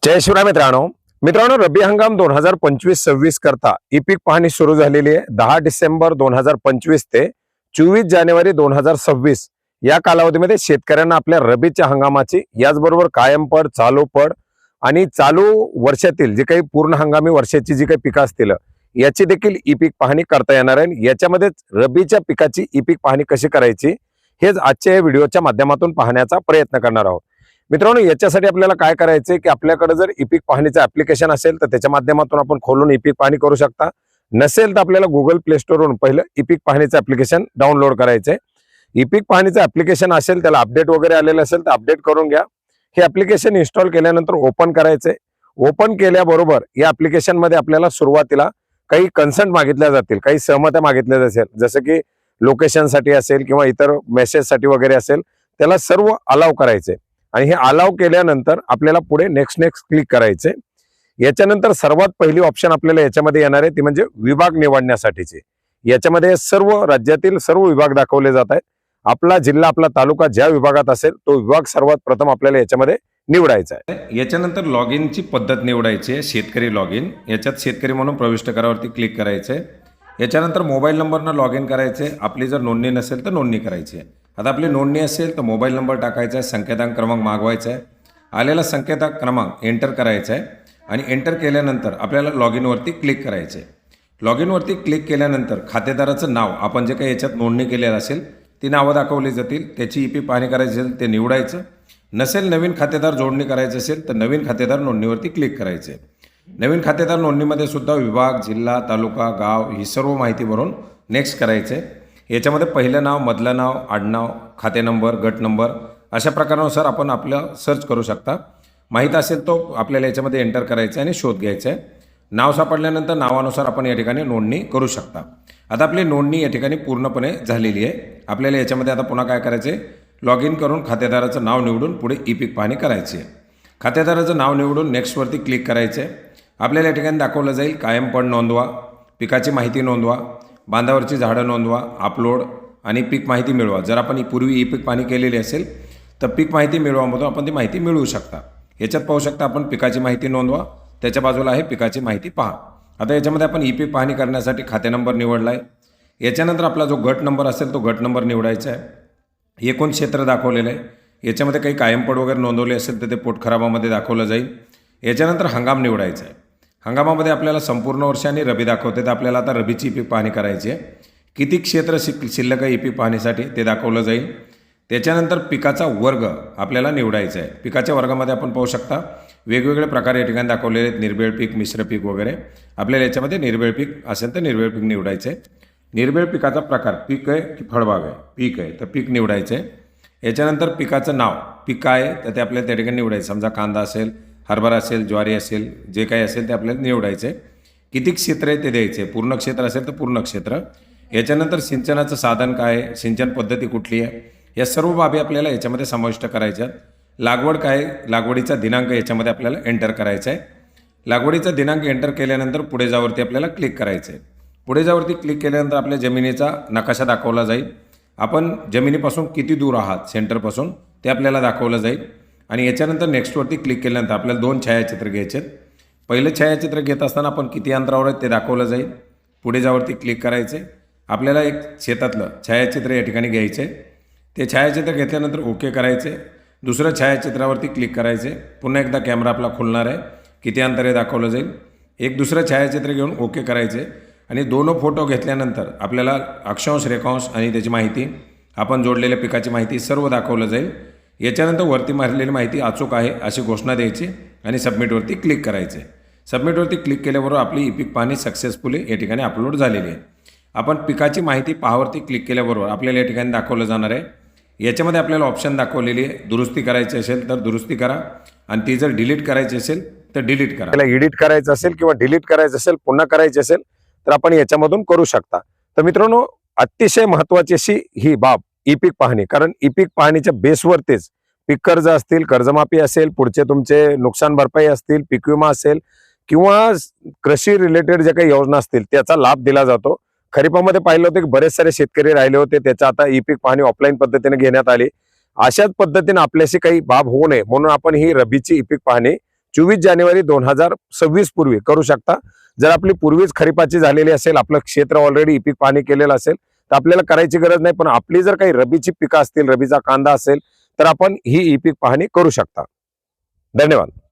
जय शिवराय मित्रांनो मित्रांनो रब्बी हंगाम 2025-26 करता ई पीक पाहणी सुरू झालेली आहे। 10 डिसेंबर 2025 ते 24 जानेवारी 2026 या कालावधीमध्ये शेतकऱ्यांना आपल्या रब्बीच्या हंगामाची याचबरोबर कायम पड, चालू पड आणि चालू वर्षातील जे काही पूर्ण हंगामी वर्षाची जी काही पिकं असतील याची देखील ई पीक पाहणी करता येणार आहे। याच्यामध्ये रब्बीच्या पिकाची ई पीक पाहणी कशी करायची हेच आजच्या या व्हिडिओच्या माध्यमातून पाहण्याचा प्रयत्न करणार आहोत। मित्रांनो, याच्यासाठी आपल्याला काय करायचंय की आपल्याकडे जर ई पीक पाहणीचं ऍप्लिकेशन असेल तर त्याच्या माध्यमातून आपण खोलून ई पीक पाहणी करू शकता। नसेल तर आपल्याला गुगल प्ले स्टोर वरून पहिलं ई पीक पाहणीचं ऍप्लिकेशन डाउनलोड करायचंय। ई पीक पाहणीचं ऍप्लिकेशन असेल त्याला अपडेट वगैरे आलेलं असेल तर अपडेट करून घ्या। हे ऍप्लिकेशन इन्स्टॉल केल्यानंतर ओपन करायचंय। ओपन केल्याबरोबर या ऍप्लिकेशन मध्ये आपल्याला सुरुवातीला काही कन्सेंट मागितल्या जातील, काही सहमत्या मागितल्या जातील, जसं की लोकेशनसाठी असेल किंवा इतर मेसेजसाठी वगैरे असेल, त्याला सर्व अलाव करायचे आणि हे अलाव केल्यानंतर आपल्याला पुढे नेक्स्ट क्लिक करायचे। याच्यानंतर सर्वात पहिली ऑप्शन आपल्याला याच्यामध्ये येणार आहे ती म्हणजे विभाग निवडण्यासाठीचे। याच्यामध्ये सर्व राज्यातील सर्व विभाग दाखवले जात आहेत। आपला जिल्हा आपला तालुका ज्या विभागात असेल तो विभाग सर्वात प्रथम आपल्याला याच्यामध्ये निवडायचा आहे। याच्यानंतर लॉग इनची पद्धत निवडायची आहे, शेतकरी लॉग इन। याच्यात शेतकरी म्हणून प्रविष्ट करावरती क्लिक करायचं आहे। याच्यानंतर मोबाईल नंबरनं लॉग इन करायचे। आपली जर नोंदणी नसेल तर नोंदणी करायची आहे। आता आपली नोंदणी असेल तर मोबाईल नंबर टाकायचा आहे, संकेतांक क्रमांक मागवायचा आहे, आलेला संकेतांक क्रमांक एंटर करायचा आहे आणि एंटर केल्यानंतर आपल्याला लॉग इनवरती क्लिक करायचं आहे। लॉग इनवरती क्लिक केल्यानंतर खातेदाराचं नाव आपण जे काही याच्यात नोंदणी केलेलं असेल ती नावं दाखवली जातील। त्याची ई पीक पाहणी करायची असेल ते निवडायचं। नसेल नवीन खातेदार जोडणी करायची असेल तर नवीन खातेदार नोंदणीवरती क्लिक करायचे। नवीन खातेदार नोंदणीमध्ये सुद्धा विभाग, जिल्हा, तालुका, गाव ही सर्व माहिती भरून नेक्स्ट करायचे। याच्यामध्ये पहिलं नाव, मधलं नाव, आडनाव, खाते नंबर, गट नंबर अशा प्रकारानुसार आपण आपलं सर्च करू शकता। माहीत असेल तो आपल्याला याच्यामध्ये एंटर करायचा आहे आणि शोध घ्यायचा आहे। नाव सापडल्यानंतर नावानुसार आपण या ठिकाणी नोंदणी करू शकता। आता आपली नोंदणी या ठिकाणी पूर्णपणे झालेली आहे। आपल्याला याच्यामध्ये आता पुन्हा काय करायचं आहे, लॉग इन करून खातेदाराचं नाव निवडून पुढे ई पीक पाहणी करायची आहे। खातेदाराचं नाव निवडून नेक्स्टवरती क्लिक करायचं आहे। आपल्याला या ठिकाणी दाखवलं जाईल कायम पड नोंदवा, पिकाची माहिती नोंदवा, बांधावरची झाडं नोंदवा, अपलोड आणि पीक माहिती मिळवा। जर आपण पूर्वी ई पीक पाहणी केलेली असेल तर पीक माहिती मिळवामधून आपण ती माहिती मिळवू शकता। याच्यात पाहू शकता आपण पिकाची माहिती नोंदवा, त्याच्या बाजूला आहे पिकाची माहिती पहा। आता याच्यामध्ये आपण ई पीक पाहणी करण्यासाठी खाते नंबर निवडला आहे। याच्यानंतर आपला जो गट नंबर असेल तो गट नंबर निवडायचा आहे। एकूण क्षेत्र दाखवलेलं आहे। याच्यामध्ये काही कायमपड वगैरे नोंदवले असेल तर ते पोटखराबामध्ये दाखवलं जाईल। याच्यानंतर हंगाम निवडायचा आहे। हंगामामध्ये आपल्याला संपूर्ण वर्ष आणि रबी दाखवते, तर आपल्याला आता रबीची ई पीक पाहणी करायची आहे। किती क्षेत्र शिल्लक आहे ई पीक पाहणीसाठी ते दाखवलं जाईल। त्याच्यानंतर पिकाचा वर्ग आपल्याला निवडायचा आहे। पिकाच्या वर्गामध्ये आपण पाहू शकता वेगवेगळे प्रकार या ठिकाणी दाखवलेले आहेत, निर्बेळ पीक, मिश्र पीक वगैरे। आपल्याला याच्यामध्ये निर्बेळ पीक असेल तर निर्बेळ पीक निवडायचं आहे। निर्बेळ पिकाचा प्रकार पीक आहे की फळबाग आहे, पीक आहे तर पीक निवडायचं आहे। याच्यानंतर पिकाचं नाव, पीक काय आहे तर ते आपल्याला त्या ठिकाणी निवडायचं। समजा कांदा असेल, हरभरा असेल, ज्वारी असेल, जे काही असेल ते आपल्याला निवडायचं आहे। किती क्षेत्र आहे ते द्यायचे, पूर्ण क्षेत्र असेल तर पूर्ण क्षेत्र। याच्यानंतर सिंचनाचं साधन काय आहे, सिंचन पद्धती कुठली आहे, या सर्व बाबी आपल्याला याच्यामध्ये समाविष्ट करायच्या। लागवड काय, लागवडीचा दिनांक याच्यामध्ये आपल्याला एंटर करायचा आहे। लागवडीचा दिनांक एंटर केल्यानंतर पुढे जावरती आपल्याला क्लिक करायचं आहे। पुढे जावरती क्लिक केल्यानंतर आपल्या जमिनीचा नकाशा दाखवला जाईल। आपण जमिनीपासून किती दूर आहात सेंटरपासून ते आपल्याला दाखवलं जाईल आणि याच्यानंतर नेक्स्टवरती क्लिक केल्यानंतर आपल्याला 2 छायाचित्र घ्यायचे आहेत। पहिलं छायाचित्र घेत असताना आपण किती अंतरावर आहेत ते दाखवलं जाईल। पुढे जावरती क्लिक करायचे। आपल्याला एक शेतातलं छायाचित्र या ठिकाणी घ्यायचं आहे। ते छायाचित्र घेतल्यानंतर ओके करायचे। दुसऱ्या छायाचित्रावरती क्लिक करायचे। पुन्हा एकदा कॅमेरा आपला खुलणार आहे, किती अंतर आहे दाखवलं जाईल। एक दुसरं छायाचित्र घेऊन ओके करायचे आणि 2 फोटो घेतल्यानंतर आपल्याला अक्षांश, रेखांश आणि त्याची माहिती, आपण जोडलेल्या पिकाची माहिती सर्व दाखवलं जाईल। याच्यानंतर वरती मारलेली माहिती अचूक आहे अशी घोषणा द्यायची आणि सबमिटवरती क्लिक करायचे। सबमिटवरती क्लिक केल्याबरोबर आपली ई पीक पाहणी सक्सेसफुली या ठिकाणी अपलोड झालेली आहे। आपण पिकाची माहिती पाहावरती क्लिक केल्याबरोबर आपल्याला या ठिकाणी दाखवलं जाणार आहे। याच्यामध्ये आपल्याला ऑप्शन दाखवलेली आहे, दुरुस्ती करायची असेल तर दुरुस्ती करा आणि ती जर डिलीट करायची असेल तर डिलीट करा। आपल्याला एडिट करायचं असेल किंवा डिलीट करायचं असेल, पुन्हा करायचं असेल तर आपण याच्यामधून करू शकता। तर मित्रांनो, अतिशय महत्त्वाची अशी ही बाब ई पीक पाहणी, कारण ई पीक पाहणीच्या बेसवरतीच पीक कर्ज असतील, कर्जमाफी असेल, पुढचे तुमचे नुकसान भरपाई असतील, पीक विमा असेल किंवा कृषी रिलेटेड जे काही योजना असतील त्याचा लाभ दिला जातो। खरीपामध्ये पाहिलं होतं की बरेच सारे शेतकरी राहिले होते, त्याचा आता ई पीक पाहणी ऑफलाईन पद्धतीने घेण्यात आली। अशाच पद्धतीने आपल्याशी काही बाब होऊ नये म्हणून आपण ही रबीची ई पीक पाहणी 24 जानेवारी 2026 पूर्वी करू शकता. जर आपली पूर्वीच खरीपाची झालेली असेल, आपलं क्षेत्र ऑलरेडी ई पीक पाहणी केलेलं असेल, तर आपल्याला करायची गरज नाही. पण आपली जर काही रबीची पिकं असतील, रबीचा कांदा असेल, तर आपण ही ई पीक पाहणी करू शकता. धन्यवाद.